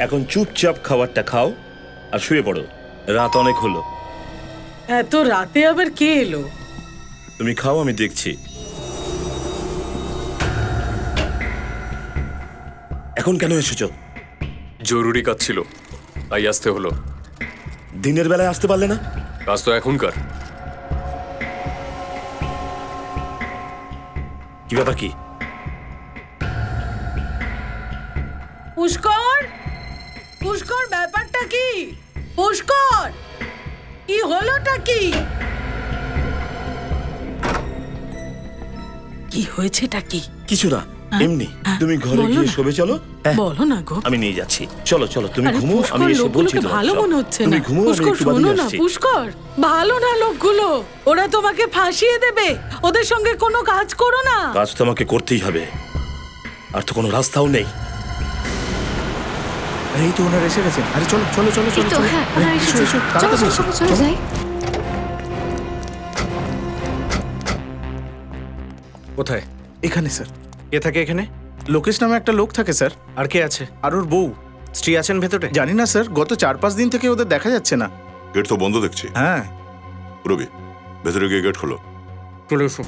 এখন চুপচাপ খাবারটা খাও আর শুয়ে পড়ো, রাত অনেক হলো। এত রাতে আবার কে এলো? তুমি খাও, আমি দেখছি। এখন কেন এসেছো? জরুরি কাজ ছিল, তাই আসতে হলো। দিনের বেলায় আসতে পারলে না? কাজ তো এখনকার। কি ব্যাপার? কি পুষ্কর, পুষ্কর ব্যাপারটা কি? পুষ্কর, কি হলোটা কি? কি হয়েছেটা কি? কিছু না, এমনি। তুমি ঘরে গিয়ে শোবে, চলো। বলো না গো। আমি নিয়ে যাচ্ছি, চলো চলো তুমি ঘুমো, আমি এসে বলছি। ভালো মনে হচ্ছে না। তুমি ঘুমো, আমি একটু বাদে আসছি। পুষ্কর, ভালো না লোকগুলো, ওরা তোমাকে ফাঁসিয়ে দেবে। ওদের সঙ্গে কোনো কাজ করো না। কাজ তো আমাকে করতেই হবে, আর তো কোনো রাস্তাও নেই। এই তো ওনারা এসে গেছেন। আরে চলো চলো চলো চলো চলো। হ্যাঁ, ওনারা এসেছে। চলো চলো চলো চলো যাই। কোথায়? এখানে স্যার। কে থাকে এখানে? লোকেশ নামে একটা লোক থাকে স্যার। আর কে আছে? আর ওর বউ, স্ত্রী আছেন ভেতরে? জানি না স্যার, গত 4-5 দিন থেকে ওদের দেখা যাচ্ছে না। গেট তো বন্ধ দেখছি। হ্যাঁ। রবি, ভেতরে গিয়ে গেট খোলো। চলে এসো।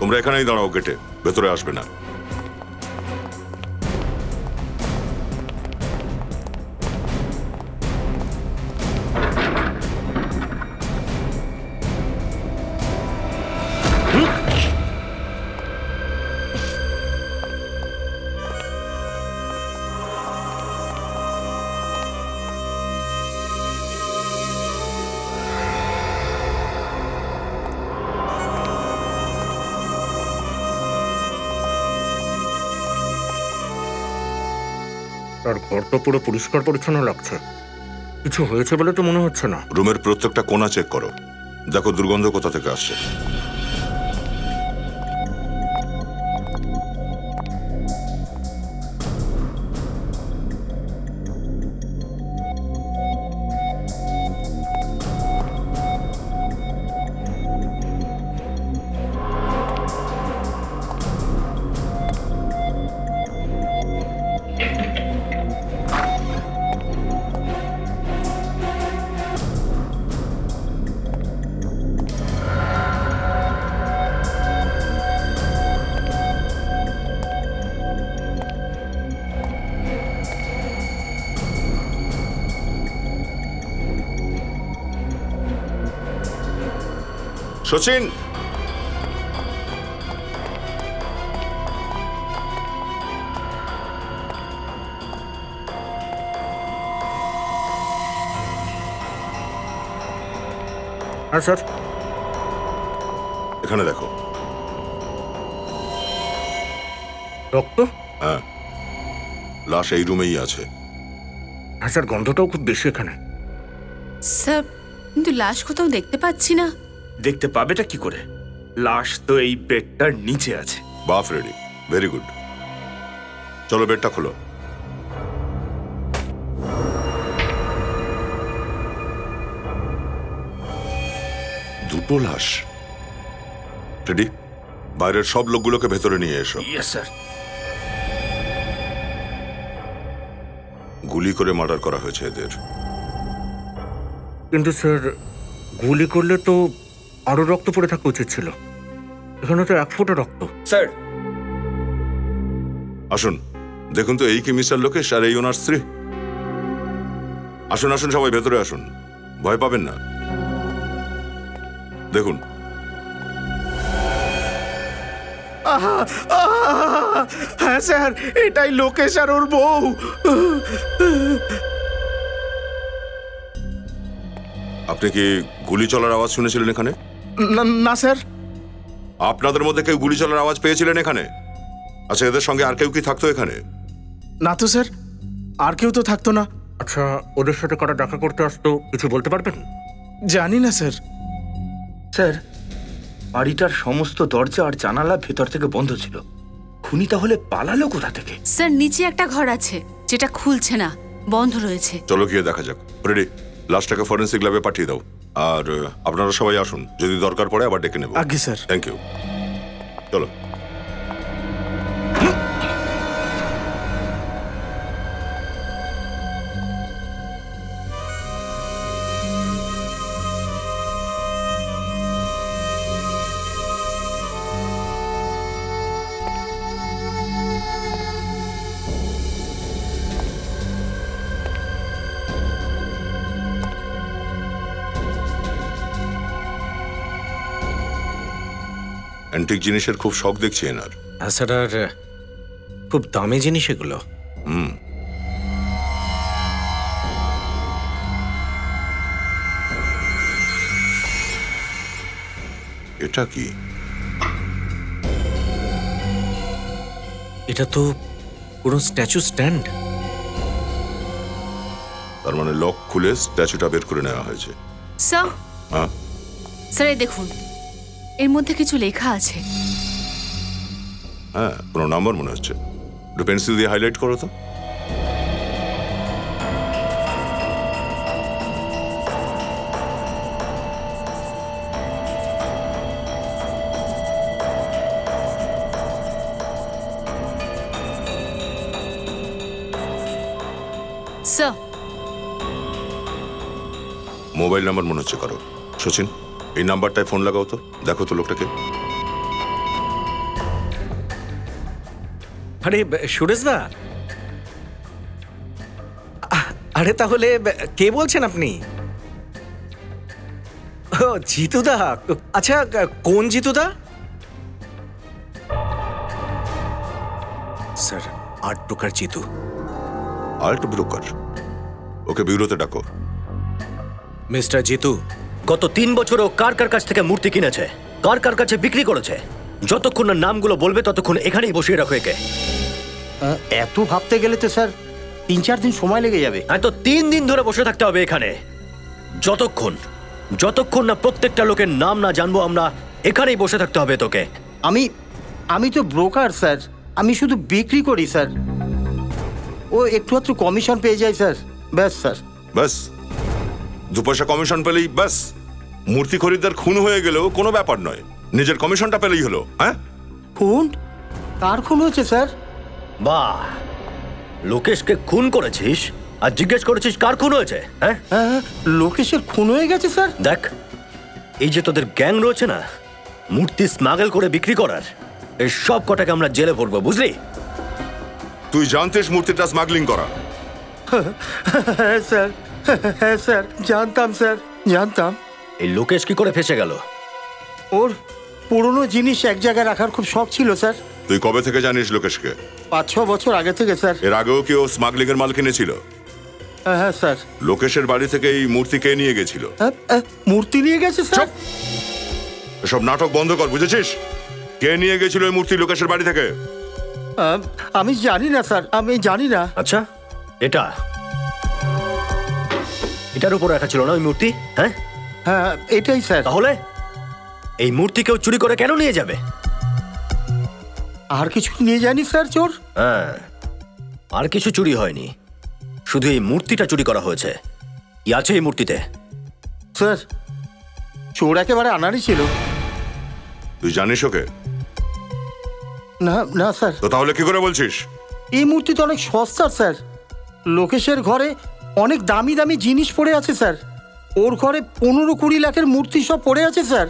তোমরা এখানেই দাঁড়াও, গেটে ভেতরে আসবে না। আর ঘরটা পুরো পরিষ্কার পরিচ্ছন্ন লাগছে। কিছু হয়েছে বলে তো মনে হচ্ছে না। রুমের প্রত্যেকটা কোণা চেক করো, দেখো দুর্গন্ধ কোথা থেকে আসছে। সচিন, হ্যাঁ স্যার। এখানে দেখো। রক্ত? হ্যাঁ, লাশ এই রুমেই আছে। হ্যাঁ স্যার, গন্ধটাও খুব বেশি এখানে। স্যার, কিন্তু লাশ কোথাও দেখতে পাচ্ছি না। দেখতে পাবেটা কি করে? লাশ তো এই বেডটার নিচে আছে। বাফ রেডি, ভেরি গুড। চলো বেডটা খোলো। দুটো লাশ। রেডি, বাইরের সব লোকগুলোকে ভেতরে নিয়ে এসো। Yes sir. গুলি করে মার্ডার করা হয়েছে এদের। কিন্তু স্যার, গুলি করলে তো আরো রক্ত পড়ে থাকা উচিত ছিল। এখানে তো 1 ফোঁটা রক্ত। স্যার, আসুন দেখুন তো, এই কি মিস্টার লোকেশ আর এই ওনার স্ত্রী? আসুন আসুন, সবাই ভেতরে আসুন, ভয় পাবেন না। দেখুন। হ্যাঁ স্যার, এটাই লোকেশ আর ওর বউ। আপনি কি গুলি চলার আওয়াজ শুনেছিলেন এখানে? না স্যার। আপনাদের মধ্যে কেউ গুলি চলার আওয়াজ পেয়েছিলেন এখানে? আচ্ছা, এদের সঙ্গে আর কেউ কি থাকতো এখানে? না তো স্যার। আর কেউ তো থাকতো না। আচ্ছা, ওদের সাথে কারা দেখা করতে আসতো কিছু বলতে পারবেন? জানি না স্যার। স্যার, বাড়িটার সমস্ত দরজা আর জানালা ভেতর থেকে বন্ধ ছিল। খুনি তাহলে পালালো কোথা থেকে? স্যার, নিচে একটা ঘর আছে যেটা খুলছে না, বন্ধ রয়েছে। চলো গিয়ে দেখা যাক। রেডি, লাশটাকে ফরেন্সিক ল্যাবে পাঠিয়ে দাও। আর আপনারা সবাই আসুন, যদি দরকার পড়ে আবার ডেকে নেব। আগে স্যার। Thank you. চলো। অ্যান্টিক জিনিসের খুব শখ দেখছি এনার। হ্যাঁ স্যার, আর খুব দামি জিনিস এগুলো। এটা কি? এটা তো পুরো স্ট্যাচু স্ট্যান্ড। তার মানে লক খুলে স্ট্যাচুটা বের করে নেওয়া হয়েছে। স্যার, হ্যাঁ স্যার এই দেখুন, এর মধ্যে কিছু লেখা আছে। হ্যাঁ, কোনো নাম্বার মনে হচ্ছে। একটু পেন্সিল দিয়ে হাইলাইট করো তো। স্যার, মোবাইল নাম্বার মনে হচ্ছে কারো। সচিন, এই নাম্বারটায় ফোন লাগাও তো, দেখো তো লোকটাকে। আরে সুরেশ দা, আরে তাহলে কে বলছেন আপনি? ও জিতুদা। আচ্ছা, কোন জিতুদা? Sir, art broker Jitu. Art broker? Okay বিউরোতে ডাকো। মিস্টার জিতু, গত 3 বছর ও কার কার কাছ থেকে মূর্তি কিনেছে, কার কার কাছে বিক্রি করেছে, যতক্ষণ না নামগুলো বলবে ততক্ষণ এখানেই বসিয়ে রাখো একে। এত ভাবতে গেলে তো স্যার 3-4 দিন সময় লেগে যাবে। হ্যাঁ, তো 3 দিন ধরে বসে থাকতে হবে এখানে, যতক্ষণ না প্রত্যেকটা লোকের নাম না জানবো আমরা, এখানেই বসে থাকতে হবে তোকে। আমি তো ব্রোকার স্যার, আমি শুধু বিক্রি করি স্যার। ও একটু একটু কমিশন পেয়ে যায় স্যার, ব্যাস স্যার। ব্যাস? 2 পয়সা কমিশন পেলেই ব্যাস? মূর্তি খরিদ্দার খুন হয়ে গেলেও কোনো ব্যাপার নয়, নিজের কমিশনটা পেলেই হলো। হ্যাঁ, খুন? কার খুন হয়েছে স্যার? বাহ, লোকেশকে খুন করেছিস আর জিজ্ঞেস করেছিস কার খুন হয়েছে? হ্যাঁ, লোকেশের খুন হয়ে গেছে স্যার। দেখ, এই যে তোদের গ্যাং রয়েছে না মূর্তি স্মাগল করে বিক্রি করার, এই সব কটাকে আমরা জেলে ভরবো, বুঝলি? তুই জানতিস মূর্তিটা স্মাগলিং করা? হ্যাঁ স্যার, হ্যাঁ স্যার, জানতাম স্যার, জানতাম। এই লোকেশ কি করে ফেসে গেল? ওর পুরনো জিনিস এক জায়গায় রাখার খুব শখ ছিল স্যার। তুই কবে থেকে জানিস লোকেশকে? 5-6 বছর আগে থেকে স্যার। এর আগেও কি ও স্মাগলিং এর মাল কিনেছিল? হ্যাঁ স্যার। লোকেশের বাড়ি থেকে এই মূর্তি কে নিয়ে গেছিল? মূর্তি নিয়ে গেছে স্যার? এসব নাটক বন্ধ কর, বুঝেছিস? কে নিয়ে গেছিল এই মূর্তি লোকেশের বাড়ি থেকে? আমি জানি না স্যার, আমি জানি না। আচ্ছা, এটার উপর রাখা ছিল না ওই মূর্তি? হ্যাঁ হ্যাঁ, এটাই স্যার। তাহলে এই মূর্তি কেউ চুরি করে কেন নিয়ে যাবে? আর কিছু নিয়ে যায়নি স্যার চোর? হ্যাঁ, আর কিছু চুরি হয়নি, শুধু এই মূর্তিটা চুরি করা হয়েছে। কি আছে এই মূর্তিতে? স্যার, চোর একেবারে আনাড়ি ছিল। তুই জানিস ওকে? না না স্যার। তো তাহলে কি করে বলছিস? এই মূর্তি তো অনেক সস্তা স্যার। লোকেশের ঘরে অনেক দামি দামি জিনিস পড়ে আছে স্যার। ওর ঘরে 15-20 লাখের মূর্তি সব পড়ে আছে স্যার।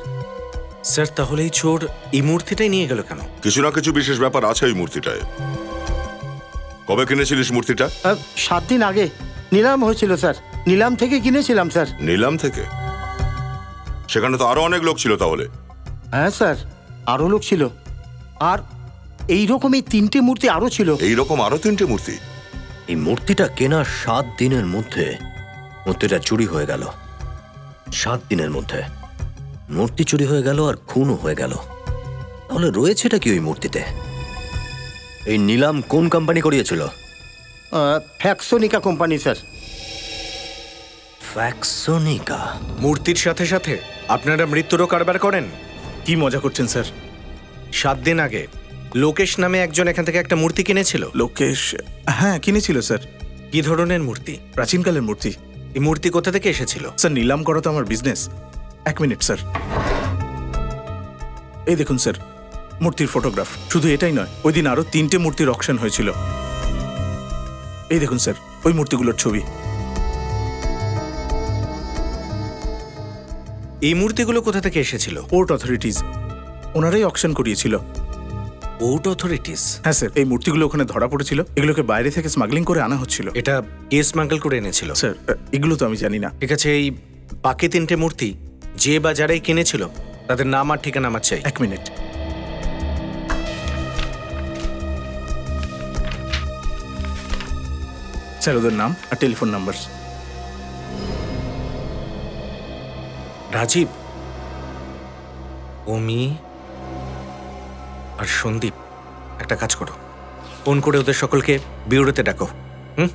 স্যার, তাহলে এই চোর এই মূর্তিটাই নিয়ে গেল কেন? কিছু না কিছু বিশেষ ব্যাপার আছে এই মূর্তিটায়। কবে কিনেছিলিস মূর্তিটা? 7 দিন আগে নিলাম হয়েছিল স্যার, নিলাম থেকে কিনেছিলাম স্যার। নিলাম থেকে? সেখানে তো আরো অনেক লোক ছিল তাহলে। হ্যাঁ স্যার, আরো লোক ছিল। আর এইরকম এই 3টে মূর্তি আরো ছিল। এইরকম আরো 3টে মূর্তি? এই মূর্তিটা কেনার 7 দিনের মধ্যে মূর্তিটা চুরি হয়ে গেল। 7 দিনের মধ্যে মূর্তি চুরি হয়ে গেল আর খুনও হয়ে গেল। তাহলে রয়েছেটা কি ওই মূর্তিতে? এই নিলাম কোন কোম্পানি করিয়েছিল? Faxonica company sir. ফ্যাক্সোনিকা? মূর্তির সাথে সাথে আপনারা মৃত্যুরও কারবার করেন? কি মজা করছেন স্যার? 7 দিন আগে লোকেশ নামে একজন এখান থেকে একটা মূর্তি কিনেছিল। লোকেশ? হ্যাঁ, কিনেছিল স্যার। কি ধরনের মূর্তি? প্রাচীনকালের মূর্তি। এই মূর্তি কোথা থেকে এসেছিল? স্যার, নিলাম করা তো আমার বিজনেস। 1 minute sir. এই দেখুন স্যার, মূর্তির ফটোগ্রাফ। শুধু এটাই নয়, ওই দিন আরো 3টে মূর্তির অকশন হয়েছিল। এই দেখুন স্যার, ওই মূর্তিগুলোর ছবি। এই মূর্তিগুলো কোথা থেকে এসেছিল? পোর্ট অথরিটিজ, ওনারাই অকশন করিয়েছিল। Port authorities? হ্যাঁ স্যার, এই মূর্তিগুলো ওখানে ধরা পড়েছিল। এগুলোকে বাইরে থেকে স্মাগলিং করে আনা হচ্ছিল। এটা কে স্মাগল করে এনেছিল? স্যার, এগুলো তো আমি জানি না। ঠিক আছে, এই বাকি 3টে মূর্তি যে বা যারাই কিনেছিল তাদের নাম আর ঠিকানা আমার চাই। 1 মিনিট। স্যার, ওদের নাম আর টেলিফোন নাম্বার। রাজীব, ওমি আর সন্দীপ, একটা কাজ করো, ফোন করে ওদের সকলকে বিউরোতে ডাকো। হুম?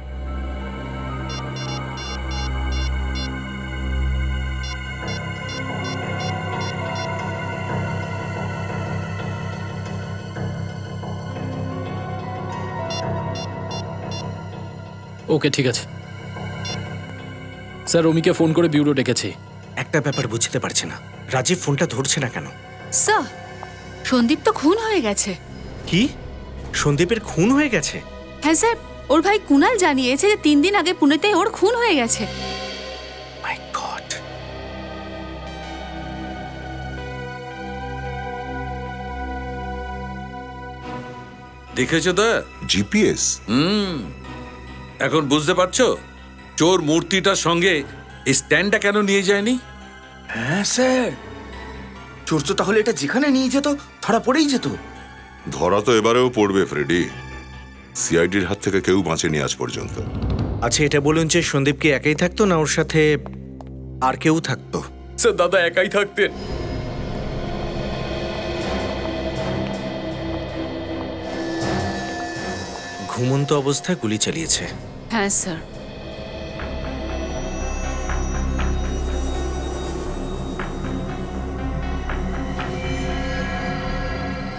ওকে, ঠিক আছে স্যার। অমিকে ফোন করে বিউরো ডেকেছি। একটা ব্যাপার বুঝতে পারছি না, রাজীব ফোনটা ধরছে না কেন? স্যার, সন্দীপ তো খুন হয়ে গেছে। কি? সন্দীপের খুন হয়ে গেছে? হ্যাঁ স্যার, ওর ভাই কুনাল জানিয়েছে যে 3 দিন আগে পুনেতে ওর খুন হয়ে গেছে। মাই গড! দেখেছো দা? জিপিএস? এখন বুঝতে পারছো চোর মূর্তিটার সঙ্গে এই স্ট্যান্ডটা কেন নিয়ে যায়নি? হ্যাঁ স্যার, চোর তো তাহলে এটা যেখানে নিয়ে যেত ধরা পড়েই যেত। ধরা তো এবারেও পড়বে ফ্রেডি। সিআইডির হাত থেকে কেউ বাঁচেনি আজ পর্যন্ত। আচ্ছা, এটা বলুন যে সন্দীপ কি একাই থাকতো না ওর সাথে আর কেউ থাকতো? স্যার, দাদা একাই থাকতেন। ঘুমন্ত অবস্থায় গুলি চালিয়েছে? হ্যাঁ স্যার।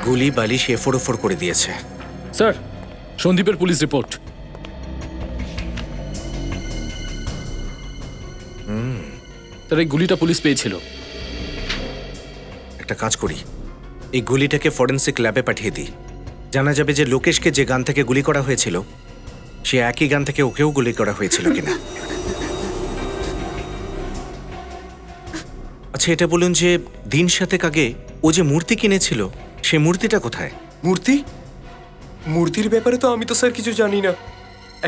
গুলি বালিশ এফোড় করে দিয়েছে। স্যার, সন্দীপের পুলিশ রিপোর্ট। তার এই গুলিটা পুলিশ পেয়েছিল। একটা কাজ করি, এই গুলিটাকে ফরেন্সিক ল্যাবে পাঠিয়ে দিই। জানা যাবে যে লোকেশকে যে গান থেকে গুলি করা হয়েছিল সে একই গান থেকে ওকেও গুলি করা হয়েছিল কিনা। আচ্ছা, এটা বলুন যে দিন 7 আগে ও যে মূর্তি কিনেছিল সে মূর্তিটা কোথায়? মূর্তি? মূর্তির ব্যাপারে তো আমি তো স্যার কিছু জানি না।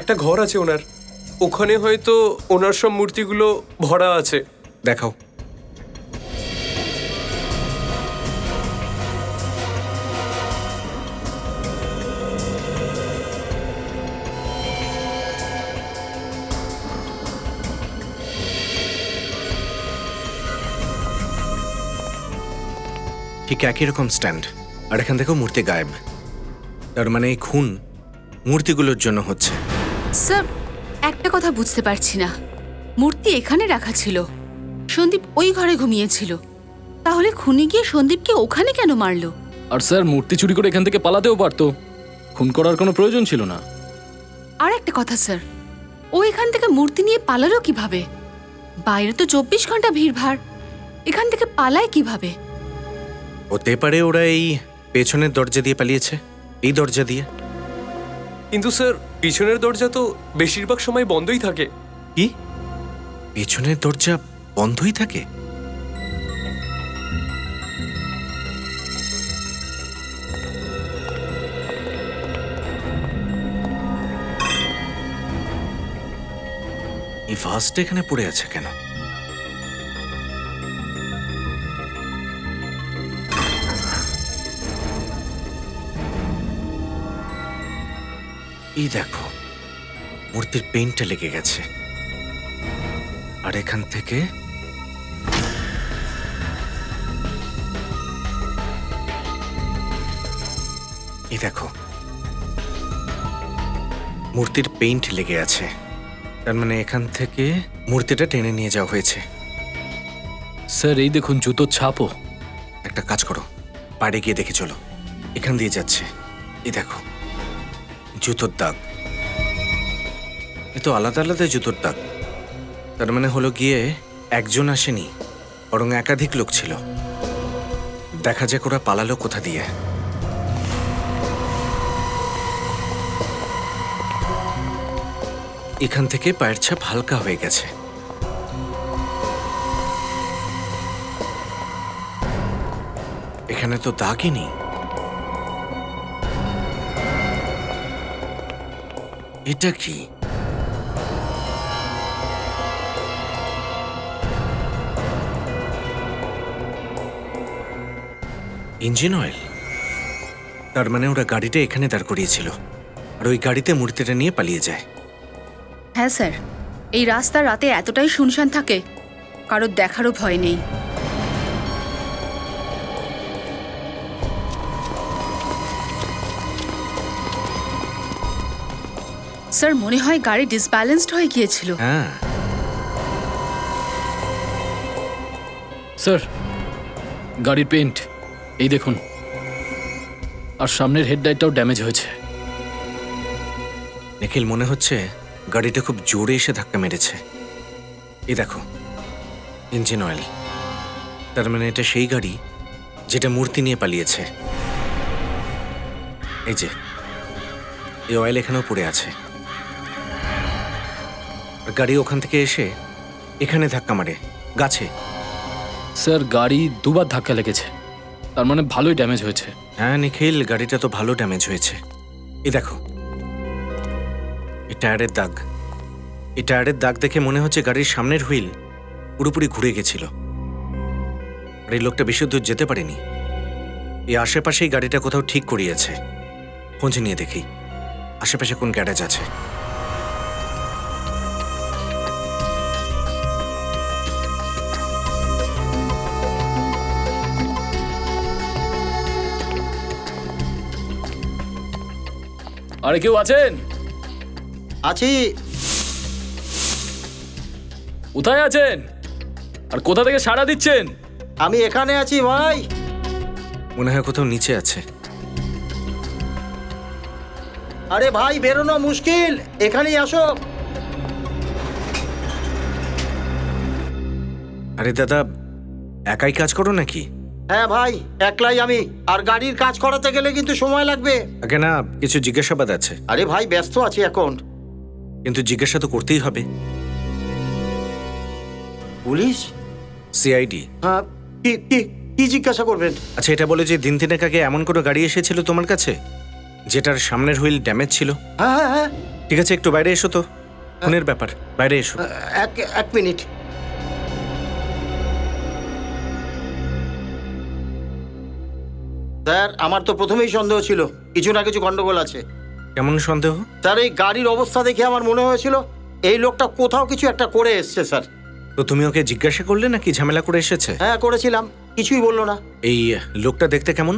একটা ঘর আছে ওনার, ওখানে হয়তো ওনার সব মূর্তিগুলো ভরা আছে। দেখাও। ঠিক একই রকম স্ট্যান্ড, আর এখান থেকেও মূর্তি গায়েব। তার মানে এই খুন মূর্তিগুলোর জন্য হচ্ছে। স্যার, একটা কথা বুঝতে পারছি না, মূর্তি এখানে রাখা ছিল, সন্দীপ ওই ঘরে ঘুমিয়েছিল, তাহলে খুনি গিয়ে সন্দীপকে ওখানে কেন মারলো? আর স্যার, মূর্তি চুরি করে এখান থেকে পালাতেও পারতো, খুন করার কোনো প্রয়োজন ছিল না। আর একটা কথা স্যার, ও এখান থেকে মূর্তি নিয়ে পালালো কিভাবে? বাইরে তো 24 ঘন্টা ভিড়ভাড়, এখান থেকে পালায় কিভাবে? হতে পারে ওরা এই পেছনের দরজা দিয়ে পালিয়েছে, এই দরজা দিয়ে। কিন্তু স্যার, পিছনের দরজা তো বেশিরভাগ সময় বন্ধই থাকে। কি? পেছনের দরজা বন্ধই থাকে? এই ভাসটা এখানে পড়ে আছে কেন? এই দেখো, মূর্তির পেইন্টটা লেগে গেছে, আর এখান থেকে এই দেখো মূর্তির পেইন্ট লেগে আছে, তার মানে এখান থেকে মূর্তিটা টেনে নিয়ে যাওয়া হয়েছে। স্যার এই দেখুন জুতোর ছাপও। একটা কাজ করো, বাড়ি গিয়ে দেখে চলো, এখান দিয়ে যাচ্ছে। এই দেখো জুতোর দাগ, এ তো আলাদা আলাদা জুতোর দাগ। তার মানে হলো গিয়ে একজন আসেনি, বরং একাধিক লোক ছিল। দেখা যাক ওরা পালালো কোথা দিয়ে। এখান থেকে পায়ের ছাপ হালকা হয়ে গেছে। এখানে তো দাগই নেই। এটা কি? Engine oil. তার মানে ওরা গাড়িটা এখানে দাঁড় করিয়েছিল আর ওই গাড়িতে মূর্তিটা নিয়ে পালিয়ে যায়। হ্যাঁ স্যার, এই রাস্তা রাতে এতটাই শুনশান থাকে, কারোর দেখারও ভয় নেই। স্যার মনে হয় গাড়ি ডিসব্যালেন্সড হয়ে গিয়েছিল। হ্যাঁ স্যার গাড়ির পেইন্ট এই দেখুন, আর সামনের হেডলাইটটাও ড্যামেজ হয়েছে। নিখিল, মনে হচ্ছে গাড়িটা খুব জোরে এসে ধাক্কা মেরেছে। এই দেখো ইঞ্জিন অয়েল, তার মানে এটা সেই গাড়ি যেটা মূর্তি নিয়ে পালিয়েছে। এই যে এই অয়েল এখানেও পড়ে আছে। আর গাড়ি ওখান থেকে এসে এখানে ধাক্কা মারে গাছে। স্যার গাড়ি দুবার ধাক্কা লেগেছে, তার মানে ভালোই ড্যামেজ হয়েছে। হ্যাঁ নিখিল, গাড়িটা তো ভালো ড্যামেজ হয়েছে। এই দেখো এই টায়ারের দাগ, এই টায়ারের দাগ দেখে মনে হচ্ছে গাড়ির সামনের হুইল পুরোপুরি ঘুরে গেছিল। আর এই লোকটা বেশি দূর যেতে পারেনি। এই আশেপাশেই গাড়িটা কোথাও ঠিক করিয়েছে। খোঁজ নিয়ে দেখি আশেপাশে কোন গ্যারেজ আছে। আরে কেউ আছেন? আছি। কোথায় আছেন আর কোথা থেকে সাড়া দিচ্ছেন? আমি এখানে আছি ভাই। মনে হয় কোথাও নিচে আছে। আরে ভাই বেরোনো মুশকিল, এখানেই আসো। আরে দাদা, একাই কাজ করো নাকি? হ্যাঁ ভাই, একলাই আমি, আর গাড়ির কাজ করাতে গেলে কিন্তু সময় লাগবে। আগে না কিছু জিজ্ঞাসাবাদ আছে। আরে ভাই ব্যস্ত আছি এখন। কিন্তু জিজ্ঞাসা তো করতেই হবে। পুলিশ? সিআইডি। হ্যাঁ, কি কি কি জিজ্ঞাসা করবেন? আচ্ছা এটা বলে যে দিন তিনেক আগে এমন কোনো গাড়ি এসেছিল তোমার কাছে যেটার সামনের হুইল ড্যামেজ ছিল? হ্যাঁ হ্যাঁ হ্যাঁ। ঠিক আছে, একটু বাইরে এসো তো, ফোনের ব্যাপার, বাইরে এসো। এক মিনিট। স্যার আমার তো প্রথমেই সন্দেহ ছিল কিছু না কিছু গন্ডগোল আছে। কেমন সন্দেহ? স্যার এই গাড়ির অবস্থা দেখে আমার মনে হয়েছিল এই লোকটা কোথাও কিছু একটা করে এসছে স্যার। তো তুমি ওকে জিজ্ঞাসা করলে নাকি ঝামেলা করে এসেছে? হ্যাঁ করেছিলাম, কিছুই বললো না। এই লোকটা দেখতে কেমন?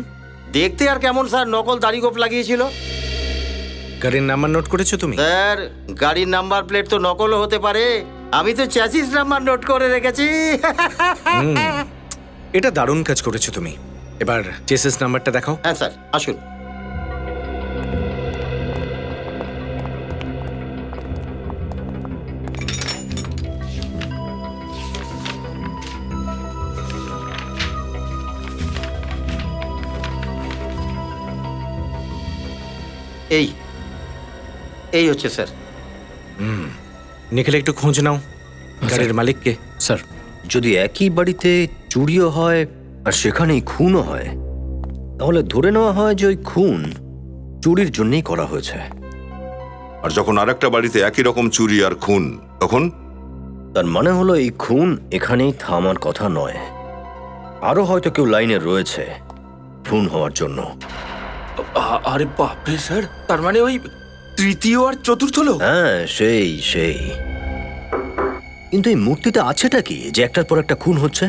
দেখতে আর কেমন স্যার, নকল দাড়ি গোঁফ লাগিয়েছিল। গাড়ির নাম্বার নোট করেছো তুমি? স্যার গাড়ির নাম্বার প্লেট তো নকলও হতে পারে, আমি তো চ্যাসিস নাম্বার নোট করে রেখেছি। এটা দারুণ কাজ করেছো তুমি। এবার চেসিস নাম্বারটা দেখাও। হ্যাঁ স্যার আসুন। এই হচ্ছে স্যার। নিখিল একটু খোঁজ নাও গাড়ির মালিককে। স্যার যদি একই বাড়িতে চুরিও হয় আর সেখানেই খুনও হয়, তাহলে ধরে নেওয়া হয় যে ওই খুন চুরির জন্যই করা হয়েছে। আর যখন আরেকটা বাড়িতে একই রকম চুরি আর খুন, তখন তার মানে হলো এই খুন এখানেই থামার কথা নয়, আরো হয়তো কেউ লাইনে রয়েছে খুন হওয়ার জন্য। আরে বাপরে স্যার, তার মানে ওই তৃতীয় আর চতুর্থ লোক? হ্যাঁ সেই সেই। কিন্তু এই মূর্তিটা আছেটা কি যে একটার পর একটা খুন হচ্ছে?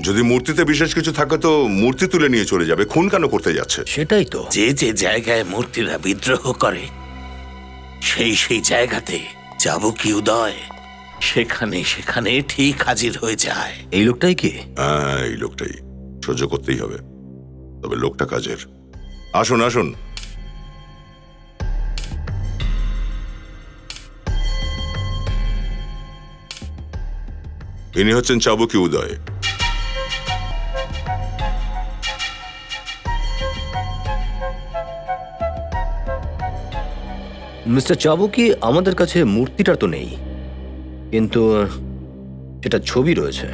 যদি মূর্তিতে বিশেষ কিছু থাকে তো মূর্তি তুলে নিয়ে চলে যাবে, খুন কেন করতে যাচ্ছে? সেটাই তো। যে যে জায়গায় মূর্তিরা বিদ্রোহ করে সেই জায়গাতে যাব কি উদয়, সেখানে সেখানে ঠিক হাজির হয়ে যায়। এই লোকটাই কি? হ্যাঁ, এই লোকটাই। সহ্য করতেই হবে, তবে লোকটা কাজের। আসুন আসুন। ইনি হচ্ছেন চাবুকি উদয়। মিস্টার চাবুকি, আমাদের কাছে মূর্তিটা তো নেই, কিন্তু সেটা ছবি রয়েছে।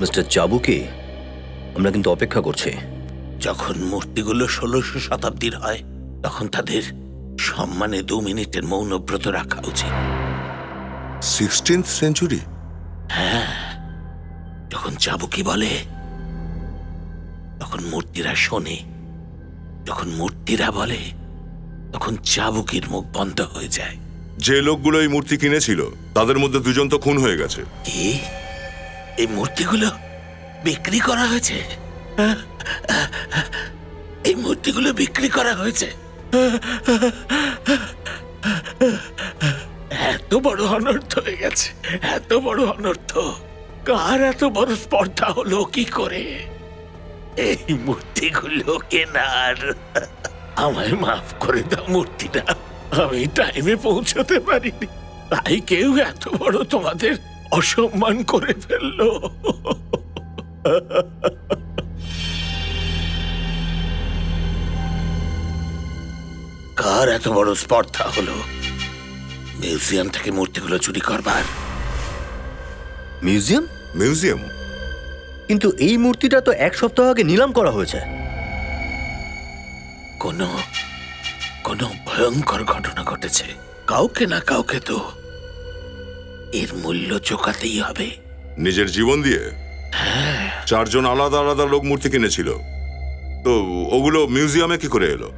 মিস্টার চাবুকি, আমরা কিন্তু অপেক্ষা করছি। যখন মূর্তিগুলো 1600 শতাব্দীর হয়, তখন তাদের সম্মানে 2 মিনিটের মৌনব্রত রাখা উচিত। 16th century? হ্যাঁ, যখন চাবুকি বলে তখন মূর্তিরা শোনে, যখন মূর্তিরা বলে তখন চাবুকির মুখ বন্ধ হয়ে যায়। যে লোকগুলো এই মূর্তি কিনেছিল তাদের মধ্যে 2 জন তো খুন হয়ে গেছে। কি? এই মূর্তিগুলো বিক্রি করা হয়েছে? এই মূর্তিগুলো বিক্রি করা হয়েছে? এত বড় অনর্থ হয়ে গেছে, এত বড় অনর্থ। কার এত বড় স্পর্ধা হলো কি করে এই মূর্তিগুলো কেনার? আমায় মাফ করে দাও মূর্তিটা, আমি টাইমে পৌঁছতে পারিনি, তাই কেউ এত বড় তোমাদের অসম্মান করে ফেললো। কার এত বড় স্পর্ধা হলো মিউজিয়াম থেকে মূর্তিগুলো চুরি করবার? মিউজিয়াম? মিউজিয়াম? কিন্তু এই মূর্তিটা তো 1 সপ্তাহ আগে নিলাম করা হয়েছে। কোনো ভয়ঙ্কর ঘটনা ঘটেছে। কাউকে না কাউকে তো এর মূল্য চোকাতেই হবে। নিজের জীবন দিয়ে? 4 জন আলাদা আলাদা লোক মূর্তি কিনেছিল, তো ওগুলো মিউজিয়ামে কি করে এলো?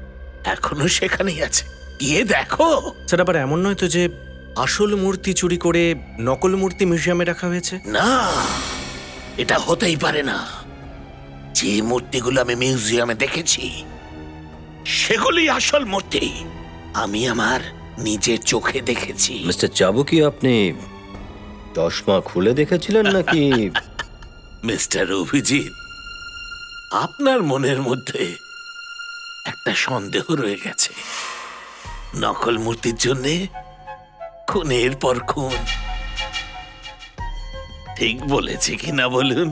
এখনো সেখানেই আছে, গিয়ে দেখো। স্যার, আবার এমন নয় তো যে আসল মূর্তি চুরি করে নকল মূর্তি মিউজিয়ামে রাখা হয়েছে? না, এটা হতেই পারে না। যে মূর্তিগুলো আমি মিউজিয়ামে দেখেছি সেগুলি আসল মূর্তি, আমি আমার নিজের চোখে দেখেছি। মিস্টার চাবুকি, আপনি চশমা খুলে দেখেছিলেন নাকি? মিস্টার অভিজিৎ, আপনার মনের মধ্যে একটা সন্দেহ রয়ে গেছে। নকল মূর্তির জন্যে খুনের পর খুন। ঠিক বলেছে কিনা বলুন?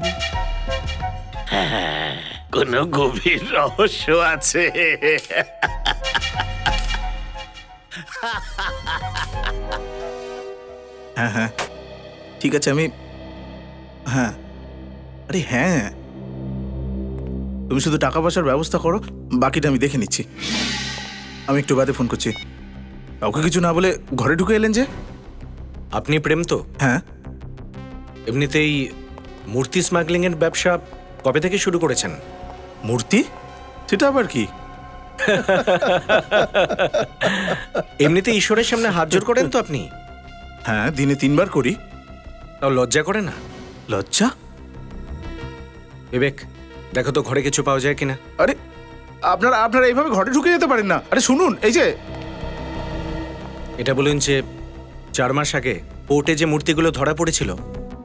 হ্যাঁ, কোনো গভীর রহস্য আছে। হ্যাঁ হ্যাঁ, ঠিক আছে, আমি হ্যাঁ, আরে হ্যাঁ, তুমি শুধু টাকা পয়সার ব্যবস্থা করো, বাকিটা আমি দেখে নিচ্ছি। আমি একটু বাদে ফোন করছি। কাউকে কিছু না বলে ঘরে ঢুকে এলেন যে? আপনি প্রেম তো? হ্যাঁ। এমনিতেই মূর্তি স্মাগলিং এর ব্যবসা কবে থেকে শুরু করেছেন? মূর্তি? সেটা আবার কি? এমনিতে ঈশ্বরের সামনে হাত জোড় করেন তো আপনি? হ্যাঁ, দিনে 3 বার করি। তাও লজ্জা করে না? লজ্জা? বিবেক, দেখো তো ঘরে কিছু পাওয়া যায় কিনা। আরে আপনারা এইভাবে ঘরে ঢুকে যেতে পারেন না। আরে শুনুন, এই যে এটা বলুন যে 4 মাস আগে পোর্টে যে মূর্তিগুলো ধরা পড়েছিল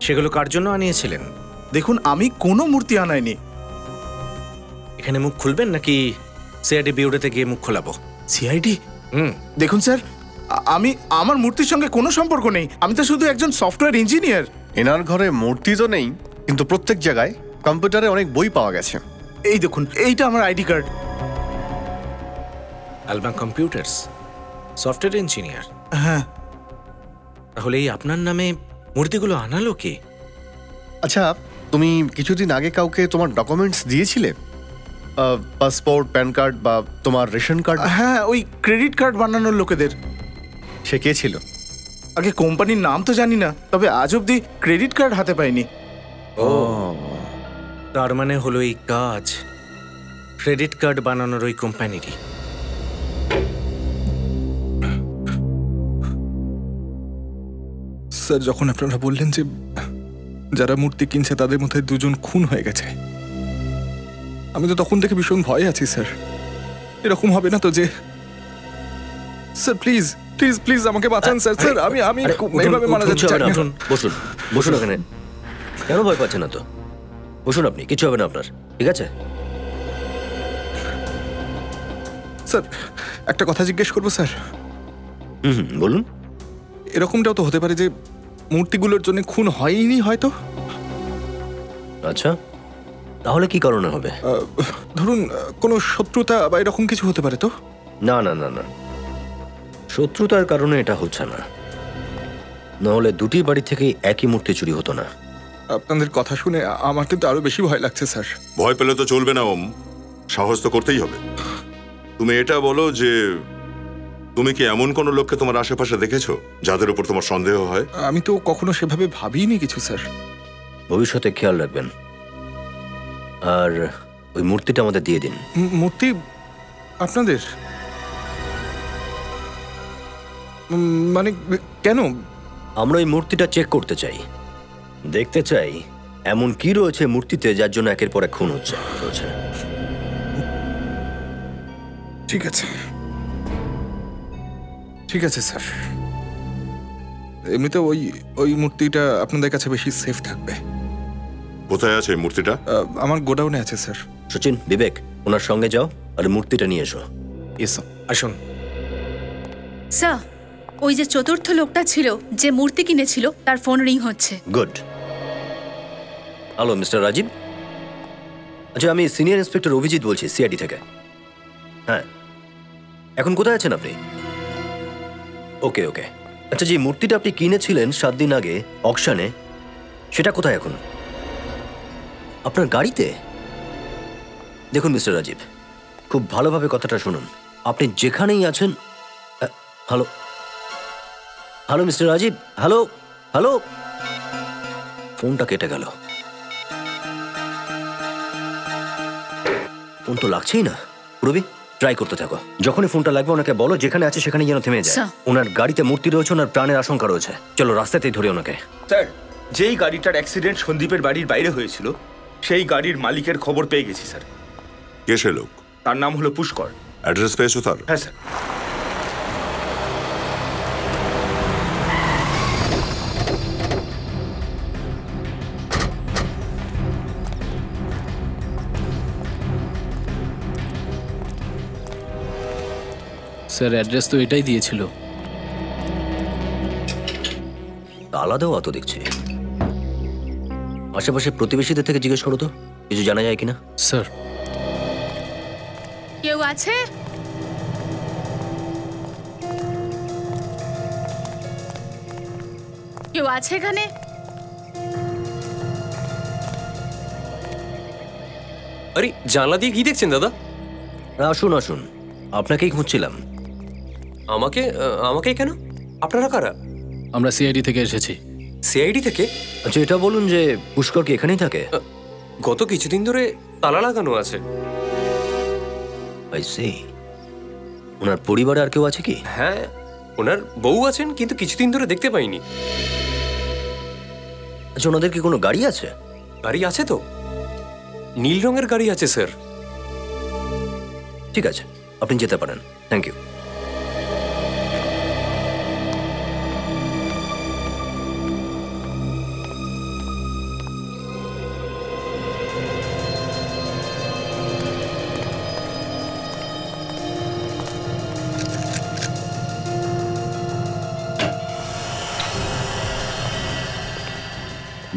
সেগুলো কার জন্য আনিয়েছিলেন? দেখুন, আমি কোনো মূর্তি আনাইনি। এখানে মুখ খুলবেন নাকি সিআইডি বিউরোতে গিয়ে মুখ খোলাবো? সিআইডি? দেখুন স্যার, আমার মূর্তির সঙ্গে কোনো সম্পর্ক নেই। আমি তো শুধু একজন সফটওয়্যার ইঞ্জিনিয়ার। এনার ঘরে মূর্তি তো নেই, কিন্তু প্রত্যেক জায়গায় কম্পিউটারে অনেক বই পাওয়া গেছে। এই দেখুন, এইটা আমার আইডি কার্ড। আলবাং কম্পিউটার্স, সফটওয়্যার ইঞ্জিনিয়ার? হ্যাঁ। তাহলে এই আপনার নামে মূর্তিগুলো আনালো কে? আচ্ছা, তুমি কিছুদিন আগে কাউকে তোমার ডকুমেন্টস দিয়েছিলে? পাসপোর্ট, প্যান কার্ড বা তোমার রেশন কার্ড? হ্যাঁ, ওই ক্রেডিট কার্ড বানানোর লোকেদের। সে কে ছিল? আগে কোম্পানির নাম তো জানি না, তবে আজ অব্দি ক্রেডিট কার্ড হাতে পাইনি। ও, তার মানে হলো এই কাজ ক্রেডিট কার্ড বানানোর ওই কোম্পানিরই। স্যার, যখন আপনারা বললেন যে যারা মূর্তি কিনছে তাদের মধ্যে দুজন খুন হয়ে গেছে, আমি তো তখন থেকে ভীষণ ভয়ে আছি স্যার। এরকম হবে না তো যে? স্যার প্লিজ প্লিজ প্লিজ আমাকে বাঁচান স্যার। স্যার আমি এইভাবে মারা যাচ্ছি। বসুন বসুন ওখানে। কেন ভয় পাচ্ছেন না তো? বসুন, আপনি কিছু হবে না আপনার, ঠিক আছে? স্যার একটা কথা জিজ্ঞেস করবো স্যার? বলুন। এরকমটাও তো হতে পারে যে মূর্তিগুলোর জন্য খুন হয়নি হয়তো। আচ্ছা, তাহলে কি কারণে হবে? ধরুন কোনো শত্রুতা বা এরকম কিছু হতে পারে তো? না না না না, শত্রুতার কারণে এটা হচ্ছে না, নাহলে দুটি বাড়ি থেকে একই মূর্তি চুরি হতো না। আপনাদের কথা শুনে আমার কিন্তু আরো বেশি ভয় লাগছে স্যার। ভয় পেলে তো চলবে না ওম, সাহস তো করতেই হবে। তুমি এটা বলো যে তুমি কি এমন কোন লোককে তোমার আশেপাশে দেখেছো যাদের উপর তোমার সন্দেহ হয়? আমি তো কখনো সেভাবে ভাবিনি কিছু স্যার। ভবিষ্যতে খেয়াল রাখবেন। আর ওই মূর্তিটা আমাদের দিয়ে দিন। মূর্তি আপনাদের? মানে কেন? আমরা ওই মূর্তিটা চেক করতে চাই, দেখতে চাই এমন কি রয়েছে মূর্তিতে যার জন্য একের পর এক খুন হচ্ছে। ঠিক আছে ঠিক আছে স্যার। এমনিতে ওই মূর্তিটা আপনাদের কাছে বেশি সেফ থাকবে। কোথায় আছে মূর্তিটা? আমার গোডাউনে আছে স্যার। সচিন, বিবেক, ওনার সঙ্গে যাও আর মূর্তিটা নিয়ে এসো। আসুন স্যার। ওই যে চতুর্থ লোকটা ছিল যে মূর্তি কিনেছিল, তার ফোন রিং হচ্ছে। গুড। Hello mister Rajiv. আচ্ছা, আমি সিনিয়র ইন্সপেক্টর অভিজিৎ বলছি, সিআইডি থেকে। হ্যাঁ, এখন কোথায় আছেন আপনি? ওকে ওকে। আচ্ছা, যে মূর্তিটা আপনি কিনেছিলেন 7 দিন আগে অকশনে, সেটা কোথায় এখন? আপনার গাড়িতে? দেখুন মিস্টার রাজীব, খুব ভালোভাবে কথাটা শুনুন। আপনি যেখানেই আছেন। Hello hello mister Rajiv, hello hello. ফোনটা কেটে গেল। ফোন তো লাগছেই না। রবি, ট্রাই করতে থাকো। যখনই ফোনটা লাগবে ওনাকে বলো যেখানে আছে সেখানে যেন থেমে যায়। ওনার গাড়িতে মূর্তি রয়েছে, ওনার প্রাণের আশঙ্কা রয়েছে। চলো রাস্তাতেই ধরে ওনাকে। স্যার, যেই গাড়িটার অ্যাক্সিডেন্ট সন্দীপের বাড়ির বাইরে হয়েছিল সেই গাড়ির মালিকের খবর পেয়ে গেছি স্যার। কে সে লোক? তার নাম হলো পুষ্কর। অ্যাড্রেস পেয়েছো তার? হ্যাঁ স্যার। স্যার অ্যাড্রেস তো এটাই দিয়েছিল। তালা দেওয়া তো দেখছি। আশেপাশে প্রতিবেশীদের থেকে জিজ্ঞেস করো তো, কিছু জানা যায় কিনা। স্যার, কেউ আছে? কেউ আছে এখানে? আরে জানলা দিয়ে কি দেখছেন দাদা? আসুন আসুন, আপনাকেই খুঁজছিলাম। আমাকে? আমাকে কেন? আপনারা কারা? আমরা সিআইডি থেকে এসেছি। সিআইডি থেকে? আচ্ছা, এটা বলুন যে পুষ্কর কি এখানেই থাকে? গত কিছুদিন ধরে তালা লাগানো আছে। I C. ওনার পরিবারে আর কেউ আছে কি? হ্যাঁ, ওনার বউ আছেন, কিন্তু কিছুদিন ধরে দেখতে পাইনি। আচ্ছা, ওনাদের কি কোনো গাড়ি আছে? গাড়ি আছে তো, নীল রঙের গাড়ি আছে স্যার। ঠিক আছে, আপনি যেতে পারেন। Thank you.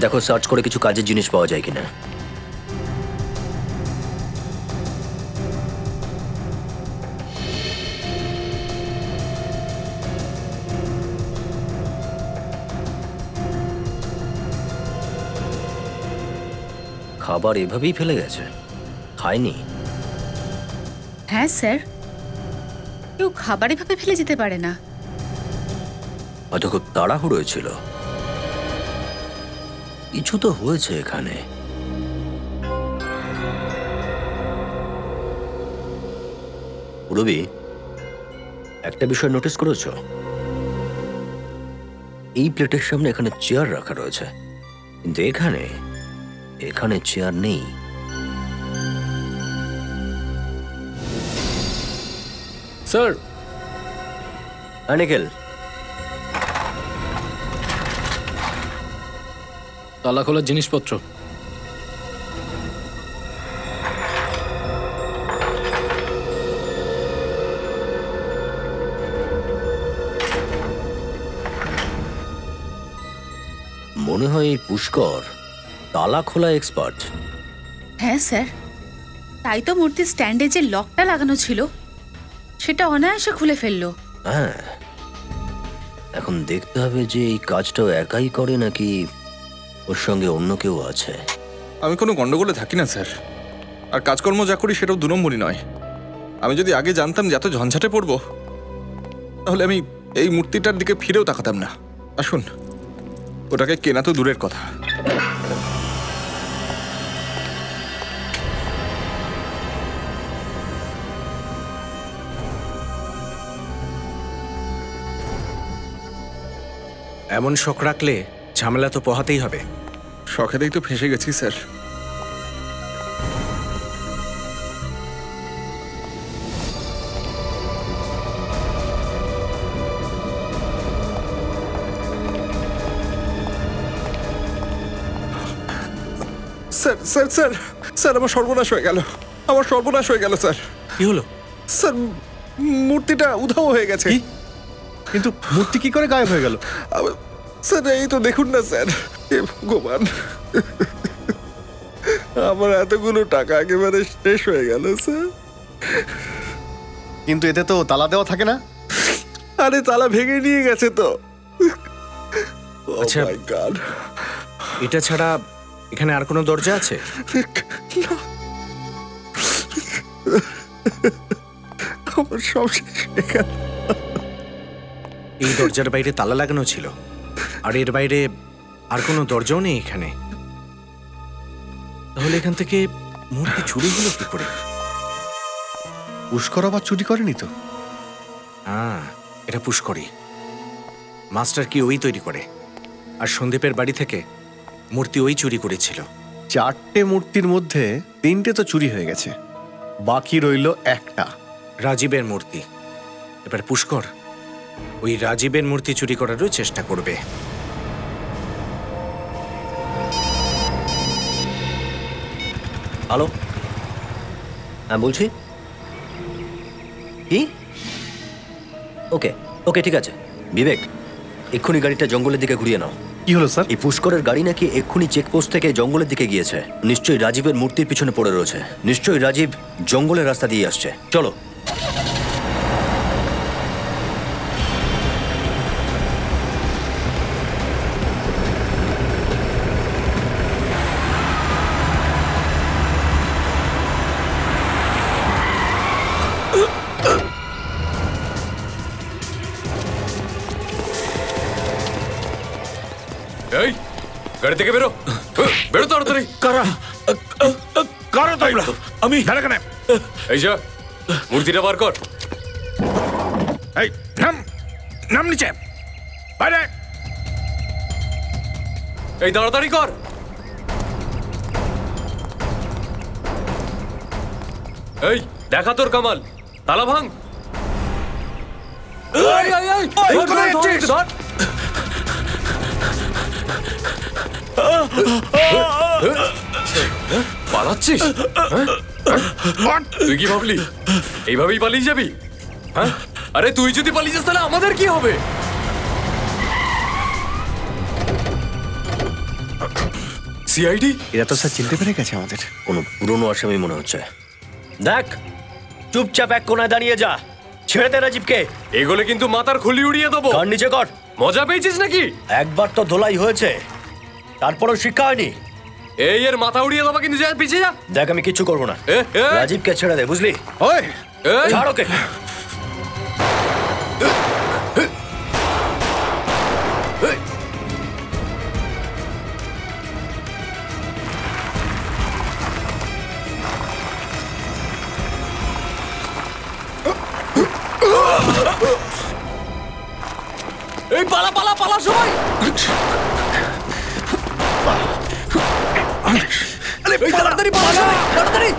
দেখো সার্চ করে কিছু কাজের জিনিস পাওয়া যায় কিনা। খাবার এভাবেই ফেলে গেছে, খায়নি। হ্যাঁ স্যার, কেউ খাবার এভাবে ফেলে যেতে পারে না। হয়তো খুব তাড়াহুড়ো ছিল। কিছু তো হয়েছে এখানে। রবি, একটা বিষয় নোটিস করেছো? এই প্লেটের সামনে এখানে চেয়ার রাখা রয়েছে, কিন্তু এখানে এখানে চেয়ার নেই। স্যার, নিখিল, তালা খোলার জিনিসপত্র। মনে হয় এই পুষ্কর তালা খোলা এক্সপার্ট। হ্যাঁ স্যার, তাই তো মূর্তির স্ট্যান্ডে যে লকটা লাগানো ছিল সেটা অনায়াসে খুলে ফেললো। হ্যাঁ, এখন দেখতে হবে যে এই কাজটাও একাই করে নাকি ওর সঙ্গে অন্য কেউ আছে। আমি কোনো গন্ডগোলে থাকি না স্যার, আর কাজকর্ম যা করি সেটাও 2 নম্বরই নয়। আমি যদি আগে জানতাম যে এত ঝঞ্ঝাটে পড়বো, তাহলে আমি এই মূর্তিটার দিকে ফিরেও তাকাতাম না। আসুন, ওটাকে কেনা তো দূরের কথা। এমন শখ রাখলে ঝামেলা তো পোহাতেই হবে। শখেতেই তো ফেঁসে গেছি sir. Sir sir sir sir আমার সর্বনাশ হয়ে গেল, আমার সর্বনাশ হয়ে গেল স্যার। কি হলো স্যার? মূর্তিটা উধাও হয়ে গেছে। কিন্তু মূর্তি কি করে গায়েব হয়ে গেল? স্যার এই তো দেখুন না স্যার, হে ভগবান, আমার এতগুলো টাকা একেবারে শেষ হয়ে গেল স্যার। কিন্তু এতে তো তালা দেওয়া থাকে না। আরে তালা ভেঙে নিয়ে গেছে তো। আচ্ছা, এটা ছাড়া এখানে আর কোনো দরজা আছে? আমার সব শেষ হয়ে গেল। এই দরজার বাইরে তালা লাগানো ছিল, আর এর বাইরে আর কোনো দরজাও নেই এখানে। তাহলে এখান থেকে মূর্তি চুরি হলো কি করে? পুষ্কর আবার চুরি করেনি তো? হ্যাঁ, এটা পুষ্করই। মাস্টার কি ওই তৈরি করে, আর সন্দীপের বাড়ি থেকে মূর্তি ওই চুরি করেছিল। 4টে মূর্তির মধ্যে 3টে তো চুরি হয়ে গেছে, বাকি রইল একটা, রাজীবের মূর্তি। এবার পুষ্কর ওই রাজীবের মূর্তি চুরি করারও চেষ্টা করবে। হ্যালো, হ্যাঁ বলছি। কি? ওকে ওকে, ঠিক আছে। বিবেক, এক্ষুনি গাড়িটা জঙ্গলের দিকে ঘুরিয়ে নাও। কি হলো স্যার? এই পুষ্করের গাড়ি নাকি এক্ষুনি চেকপোস্ট থেকে জঙ্গলের দিকে গিয়েছে। নিশ্চয়ই রাজীবের মূর্তির পিছনে পড়ে রয়েছে। নিশ্চয়ই রাজীব জঙ্গলের রাস্তা দিয়ে আসছে। চলো। এই গাড়ি থেকে বেরো, বেরো তাড়াতাড়ি। কারা কারা তোমরা? আমি কেন? এই যা, মূর্তিটা বার কর। এই নাম, নাম নিচে, বাইরে। এই তাড়াতাড়ি কর। এই দেখা তোর কামাল, তালা ভাঙ। পালাচ্ছিস? তুই কি ভাবলি এইভাবেই পালিয়ে যাবি? হ্যাঁ, আরে তুই যদি পালিয়ে যাস তাহলে আমাদের কি হবে? সিআইডি? এরা তো স্যার চিনতে পেরে গেছে আমাদের। কোনো পুরনো আসামি মনে হচ্ছে। দেখ, চুপচাপ এক কোনায় দাঁড়িয়ে যা। ছেড়ে দে রাজীবকে। এগুলো কিন্তু মাথার খুলি উড়িয়ে দেবো। কান নিচে কর। মজা পেয়েছিস নাকি? একবার তো ধোলাই হয়েছে, তারপরও শিক্ষা হয়নি। এই এর মাথা উড়িয়ে দেবো, কিন্তু যা পিছিয়ে যা। দেখ, আমি কিচ্ছু করবো না। রাজীবকে ছেড়ে দে, বুঝলি? ওই ছাড় ওকে। পালা সবাই। তাড়াতাড়ি পালা সবাই, তাড়াতাড়ি।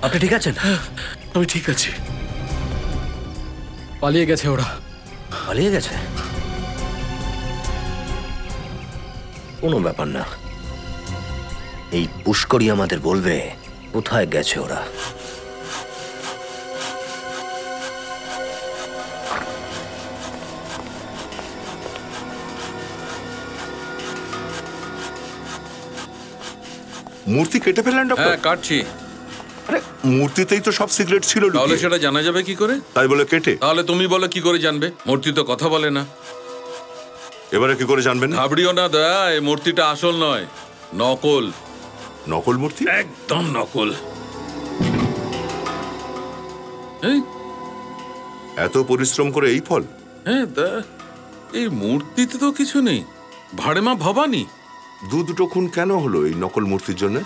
আপনি ঠিক আছেন? আমি ঠিক আছি। পালিয়ে গেছে ওরা। পালিয়ে গেছে? কোনো ব্যাপার না, এই পুষ্করই আমাদের বলবে কোথায় গেছে ওরা। মূর্তি কেটে ফেলেন ডক্টর? হ্যাঁ, কাটছি। আরে মূর্তিতেই তো সব সিগারেট ছিল। তাহলে সেটা জানা যাবে কি করে? তাই বলে কেটে? তাহলে তুমি বলো কি করে জানবে? মূর্তি তো কথা বলে না। এবারে কি করে জানবেন? ঘাবড়িও না দয়া, এই মূর্তিটা আসল নয়, নকল। নকল মূর্তি? একদম নকল। এত পরিশ্রম করে এই ফল? হ্যাঁ, এই মূর্তিতে তো কিছু নেই, ভাড়ে মা ভবানী। দুটো খুন কেন হলো এই নকল মূর্তির জন্য?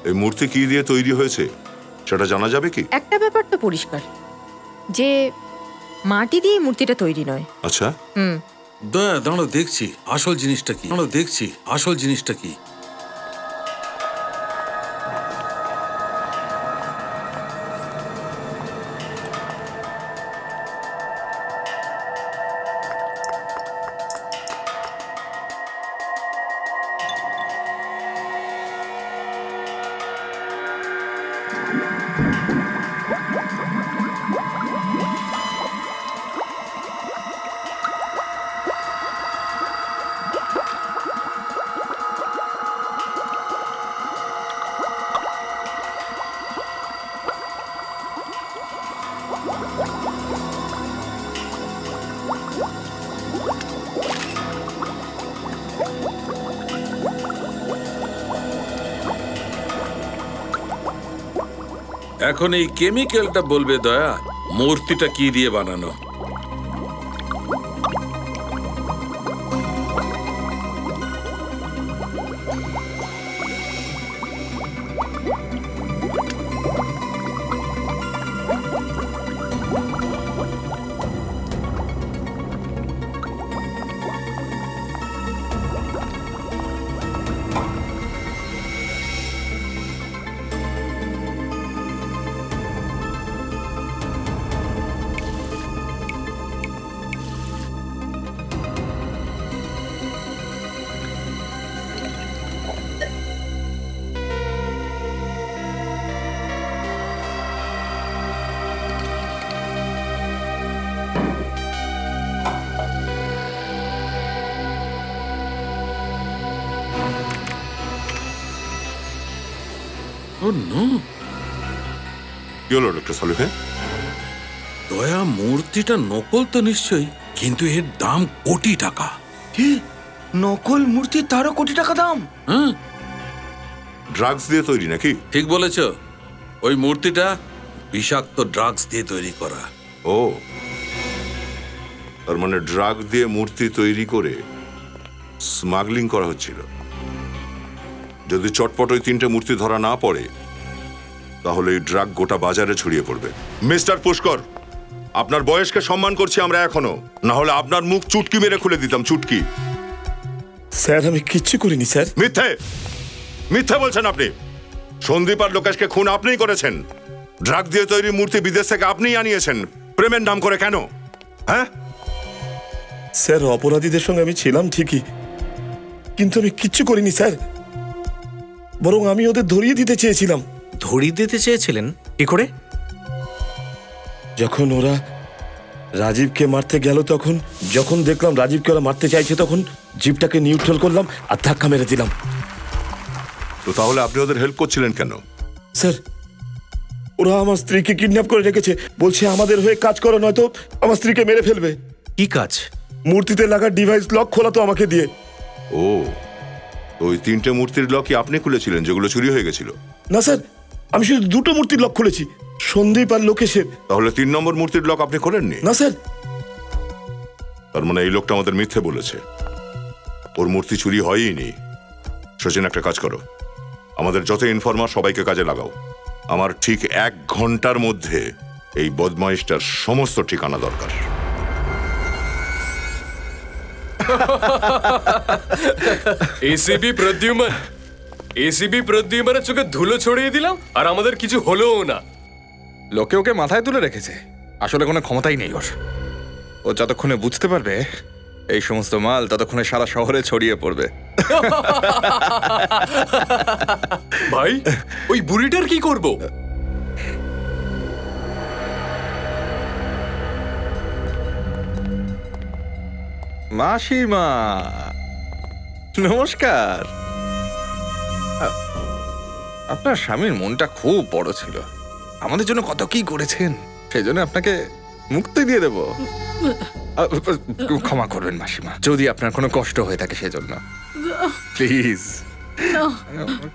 এই মূর্তি কি দিয়ে তৈরি হয়েছে সেটা জানা যাবে কি? একটা ব্যাপার তো পরিষ্কার, যে মাটি দিয়ে মূর্তিটা তৈরি নয়। আচ্ছা, দয়া দাঁড়ো, দেখছি আসল জিনিসটা কি। দেখছি আসল জিনিসটা কি। এখন এই কেমিক্যালটা বলবে দয়া মূর্তিটা কি দিয়ে বানানো। কি হলো ডক্টর সালেহ? দয়া মূর্তিটা নকল তো নিশ্চয়ই, কিন্তু এর দাম কোটি টাকা। কি নকল মূর্তি, তারও কোটি টাকা দাম? হ্যাঁ, ড্রাগস দিয়ে তৈরি নাকি? ঠিক বলেছ, ওই মূর্তিটা বিষাক্ত ড্রাগস দিয়ে তৈরি করা। ও, তার মানে ড্রাগ দিয়ে মূর্তি তৈরি করে স্মাগলিং করা হচ্ছিল। যদি চটপট ওই 3টে মূর্তি ধরা না পড়ে তাহলে এই ড্রাগ গোটা বাজারে ছড়িয়ে পড়বে। মিস্টার পুষ্কর, আপনার বয়সকে সম্মান করছি আমরা এখনো, না হলে আপনার মুখ চুটকি মেরে খুলে দিতাম, চুটকি। স্যার আমি কিচ্ছু করিনি স্যার। মিথ্যে, মিথ্যে বলছেন আপনি। সন্দীপ আর লোকেশকে খুন আপনিই করেছেন। ড্রাগ দিয়ে তৈরি মূর্তি বিদেশ থেকে আপনিই আনিয়েছেন, প্রেমের নাম করে। কেন? হ্যাঁ স্যার, অপরাধীদের সঙ্গে আমি ছিলাম ঠিকই, কিন্তু আমি কিচ্ছু করিনি স্যার। বরং আমি ওদের ধরিয়ে দিতে চেয়েছিলাম। ধরিয়ে দিতে চেয়েছিলেন কি করে? যখন ওরা রাজীবকে মারতে গেল, তখন যখন দেখলাম রাজীবকে ওরা মারতে চাইছে, তখন জিপটাকে নিউট্রাল করলাম আর ধাক্কা মেরে দিলাম। তো তাহলে আপনি ওদের হেল্প করছিলেন কেন? স্যার, ওরা আমার স্ত্রীকে কিডন্যাপ করে রেখেছে, বলছে আমাদের হয়ে কাজ করো, নয়তো আমার স্ত্রীকে মেরে ফেলবে। কি কাজ? মূর্তিতে লাগা ডিভাইস লক খোলা তো আমাকে দিয়ে। ও, তো ওই 3টে মূর্তির লকই আপনি খুলেছিলেন যেগুলো চুরি হয়ে গেছিল? না স্যার, আমি শুধু 2টো মূর্তির লক খুলেছি, সন্দীপ আর লোকেশের। তাহলে 3 নম্বর মূর্তির লক আপনি খোলেননি? না স্যার। তার মানে এই লোকটা আমাদের মিথ্যে বলেছে, ওর মূর্তি চুরি হয়ইনি। সচিন, একটা কাজ করো, আমাদের যত ইনফরমার সবাইকে কাজে লাগাও। আমার ঠিক 1 ঘন্টার মধ্যে এই বদমাইশটার সমস্ত ঠিকানা দরকার। এসিবি প্রদ্যুম্নের চোখে ধুলো ছড়িয়ে দিলাম আর আমাদের কিছু হলোও না। লোকে ওকে মাথায় তুলে রেখেছে, আসলে কোনো ক্ষমতাই নেই ওর। ও যতক্ষণে বুঝতে পারবে এই সমস্ত মাল, ততক্ষণে সারা শহরে ছড়িয়ে পড়বে। ভাই, ওই বুড়িটার কি করব? মাসিমা নমস্কার। আপনার স্বামীর মনটা খুব বড় ছিল, আমাদের জন্য কত কি করেছেন, সেই জন্য আপনাকে মুক্তি দিয়ে দেব। ক্ষমা করবেন মাসিমা, যদি আপনার কোনো কষ্ট হয়ে থাকে সেজন্য। প্লিজ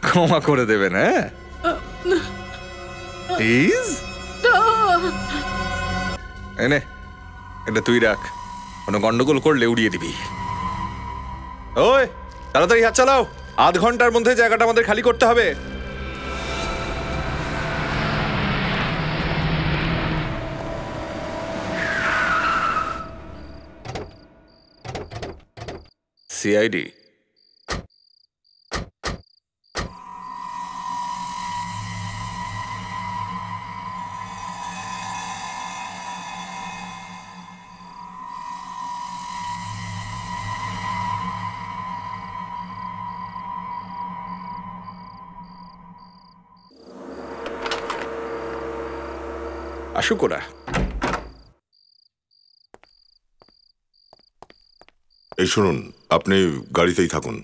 ক্ষমা করে দেবেন। হ্যাঁ প্লিজ। এনে এটা তুই রাখ, কোনো গন্ডগোল করলে উড়িয়ে দিবি। ওই তাড়াতাড়ি হাত চালাও, 1/2 ঘন্টার মধ্যে জায়গাটা আমাদের খালি করতে হবে। সিআইডি আসুক ওরা। এই শুনুন, আপনি গাড়িতেই থাকুন।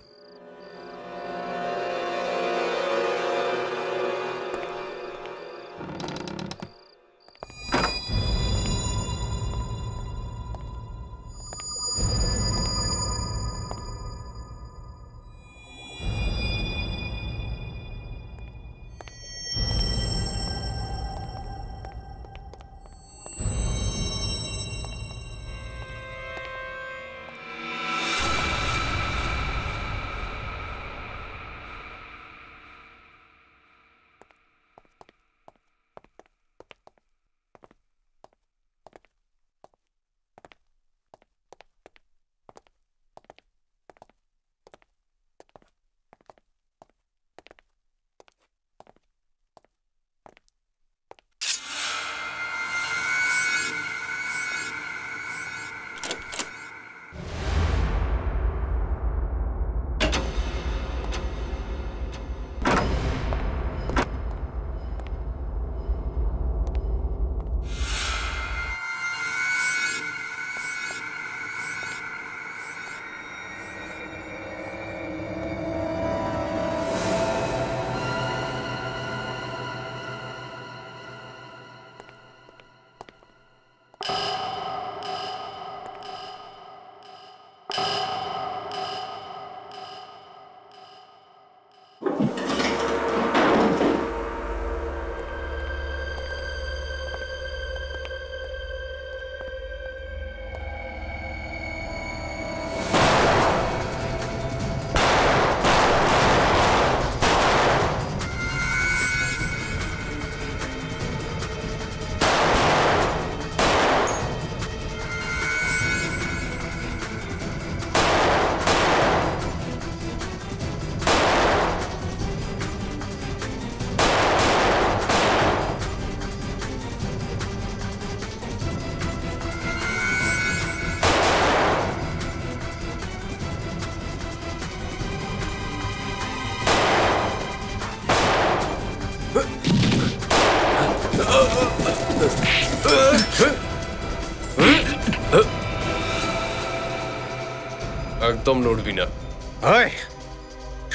একদম নড়বি না।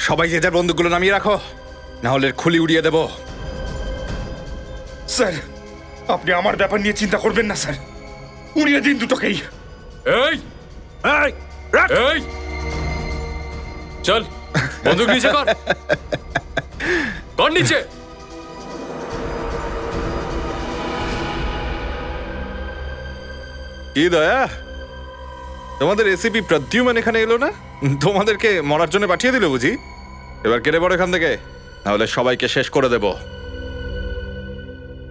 সবাই যে যার বন্দুকগুলো নামিয়ে রাখো, না হলে খুলি উড়িয়ে দেব। স্যার, আপনি আমার ব্যাপার নিয়ে চিন্তা করবেন না স্যার, উড়িয়ে দিন দুটোকেই। এই এই চল, বন্দুক নিচে কর, নিচে। কি দয়া, তোমাদের এসিপি প্রদ্যুম্ন এখানে এলো না? তোমাদেরকে মরার জন্য পাঠিয়ে দিল বুঝি? এবার কেটে পড়ো এখান থেকে, নাহলে সবাইকে শেষ করে দেব।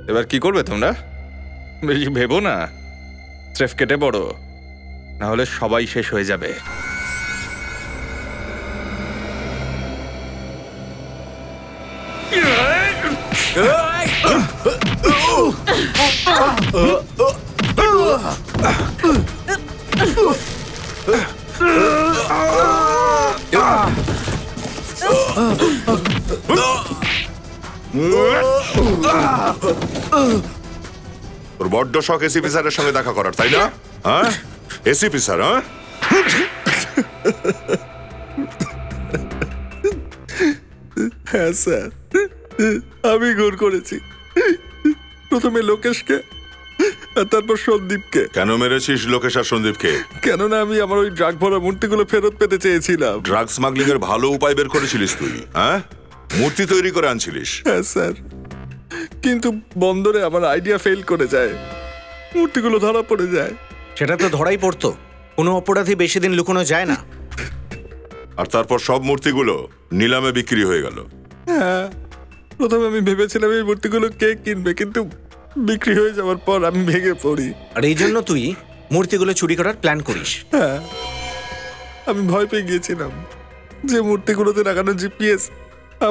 এবার কি করবে তোমরা? বেশি ভেবো না, স্রেফ কেটে পড়ো, নাহলে সবাই শেষ হয়ে যাবে। তোর বড্ড শখ এসিপি স্যারের সঙ্গে দেখা করার, তাই না? হ্যাঁ এসিপি স্যার, হ্যাঁ হ্যাঁ স্যার, আমি গুণ করেছি। প্রথমে লোকেশকে আর তারপর সন্দীপকে। কেন মেরেছিস লোকেশ আর সন্দীপকে? কেননা আমি আমার ওই ড্রাগ ভরা মূর্তিগুলো ফেরত পেতে চেয়েছিলাম। ড্রাগ স্মাগলিং এর ভালো উপায় বের করেছিলিস তুই, হ্যাঁ? মূর্তি তৈরি করে আনছিলিস। হ্যাঁ স্যার, কিন্তু বন্দরে আমার আইডিয়া ফেল করে যায়, মূর্তিগুলো ধরা পড়ে যায়। সেটা তো ধরাই পড়তো, কোনো অপরাধী বেশি দিন লুকোনো যায় না। আর তারপর সব মূর্তিগুলো নিলামে বিক্রি হয়ে গেল। হ্যাঁ, প্রথমে আমি ভেবেছিলাম এই মূর্তিগুলো কে কিনবে, কিন্তু বিক্রি হয়ে যাওয়ার পর আমি ভেঙে পড়ি। আর এই জন্য তুই মূর্তিগুলো চুরি করার প্ল্যান করিস। হ্যাঁ, আমি ভয় পেয়ে গিয়েছিলাম যে মূর্তিগুলোতে লাগানো জিপিএস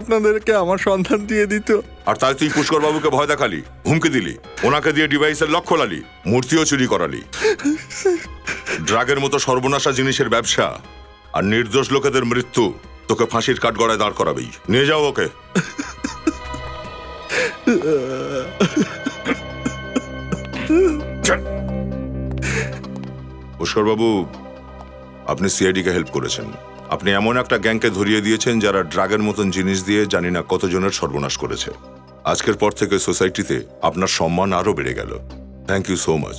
আপনাদেরকে আমার সন্ধান দিয়ে দিত। আর তাই তুই পুষ্কর বাবুকে ভয় দেখালি, হুমকি দিলি, ওনাকে দিয়ে ডিভাইসের লক খোলালি, মূর্তিও চুরি করালি। ড্রাগের মতো সর্বনাশা জিনিসের ব্যবসা আর নির্দোষ লোকেদের মৃত্যু তোকে ফাঁসির কাঠগড়ায় দাঁড় করাবেই। নিয়ে যাও ওকে। পুষ্কর বাবু, আপনি সিআইডি কে হেল্প করেছেন। আপনি এমন একটা গ্যাংকে ধরিয়ে দিয়েছেন যারা ড্রাগের মতন জিনিস দিয়ে জানি না কতজনের সর্বনাশ করেছে। আজকের পর থেকে সোসাইটিতে আপনার সম্মান আরো বেড়ে গেল। Thank you so much.